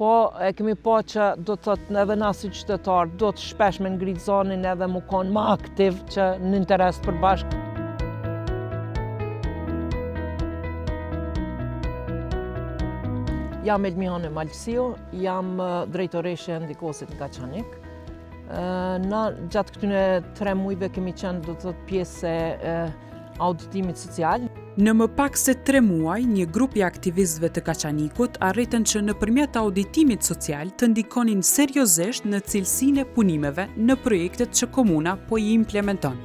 po e kemi pa që do të thotë edhe na si qytetar do të shpesh me ngritë zonin edhe mu konë ma aktiv që në interes të përbashkët. Jam Elmihane Malësio, jam drejtoreshe e ndikosit nga Qanik. Na gjatë këtyne 3 muajve kemi qenë do të thotë pjesë e auditimit social. Në më pak se 3 muaj, një grup i aktivistëve të Kaçanikut arritën që nëpërmjet auditimit social të ndikonin seriozisht në cilësinë e punimeve në projektet që komuna po i implementon.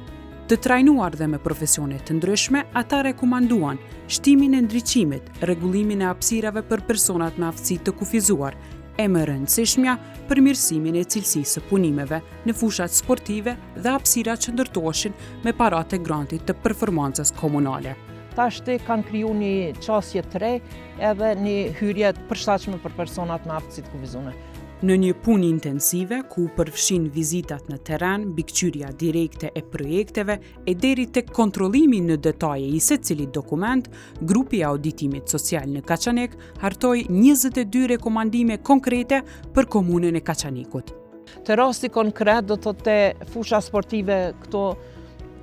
Të trajnuar dhe me profesione të ndryshme, ata rekomanduan shtimin e ndriçimit, rregullimin e hapësirave për personat me aftësi të kufizuar, e më rëndësishmja, përmirësimin e cilësisë së punimeve në fushat sportive dhe hapësira që ndërtoheshin me paratë e grantit të performancës komunale. Tashti kanë kriju një qasje 3 edhe një hyrje të përshtatshme për personat me aftësi të kufizuar. Në një punë intensive, ku përfshin vizitat në terren, mbikëqyrja direkte e projekteve e deri tek kontrollimi në detaje i secilit dokument, grupi i auditimit social në Kaçanik hartoi 22 rekomandime konkrete për komunën e Kaçanikut. Të rasti konkret do të te fusha sportive këto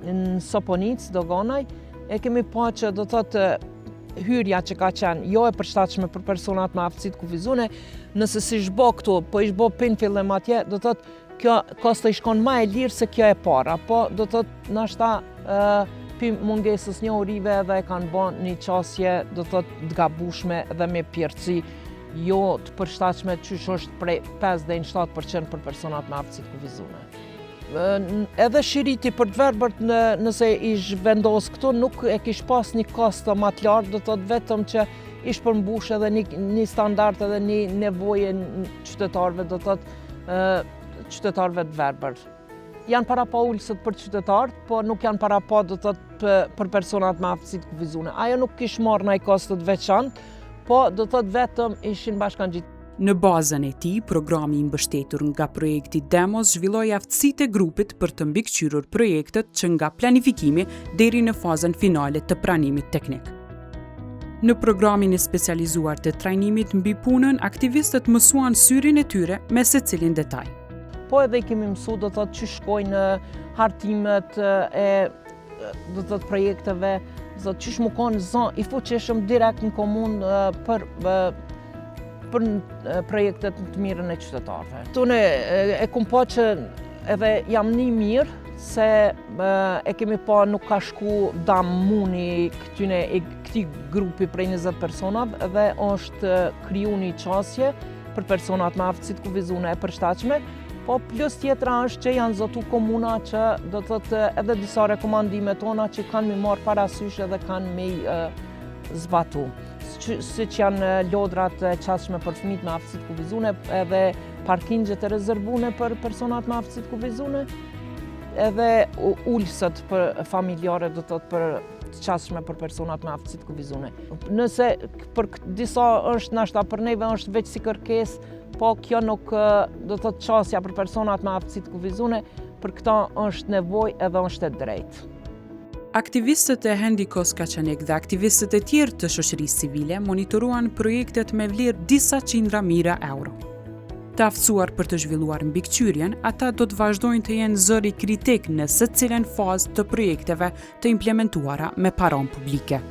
në Soponic, Dogonaj, e kemi pa që do të thotë hyrja që ka qenë jo e përshtatshme për personat me aftësi të kufizuar, nëse si shbo këtu, po i shbo pin fillim atje, do të thotë kjo kosto i shkon më e lirë se kjo e para, po do të thotë nashta pi mungesës njohurive edhe e kanë bën një qasje do të thotë të gabueshme dhe me pjertësi jo të përshtatshme qysh është prej 5 deri në 7% për personat me aftësi të kufizuar. Edhe shiriti për të verbërt nëse ish vendos këtu nuk e kish pas një kosto më të lartë, do të thotë vetëm që ish përmbush edhe një standard edhe një nevoje qytetarëve, do të thotë qytetarëve të verbër. Janë para pa ulësët për qytetarët, po nuk janë para pa do të thotë për personat me aftësi të kufizuar. Ajo nuk kish marrë ndaj kosto të veçantë, po do të thotë vetëm ishin bashkangjitur. Në bazën e tij, programi i mbështetur nga projekti Demos zhvilloi aftësitë e grupit për të mbikëqyrur projektet që nga planifikimi deri në fazën finale të pranimit teknik. Në programin e specializuar të trajnimit mbi punën, aktivistët mësuan syrin e tyre me secilin detaj. Po edhe i kemi mësu do të thotë që shkojnë hartimet e do të thotë projekteve, do të thotë që më konë zonë i fuqishëm direkt në komunë për projektet të mirën e qytetarëve. Tune e kum pa që edhe jam një mirë se e kemi pa nuk ka shku dam muni këti grupi prej 20 personave dhe është kriju një qasje për personat me aftësi të kufizuar e përshtatshme, po plus tjetra është që janë zotu komuna që do të thotë edhe disa rekomandime tona që kanë mi marrë parasysh edhe kanë mi zbatu. Siç janë lodrat e qasshme për fëmijët me aftësi të kufizuar, edhe parkingjet e rezervuara për personat me aftësi të kufizuar, edhe ulësët për familjare do të thotë për të qasshme për personat me aftësi të kufizuar. Nëse për disa është nashta për neve është veç si kërkesë, po kjo nuk do të thotë qasja për personat me aftësi të kufizuar, për këta është nevojë edhe është e drejtë. Aktivistët e Hendikos Kaçanik dhe aktivistët e tjerë të shoqërisë civile monitoruan projektet me vlerë disa qindra mijëra euro. Të aftësuar për të zhvilluar mbikëqyrjen, ata do të vazhdojnë të jenë zëri kritik në secilën fazë të projekteve të implementuara me paron publike.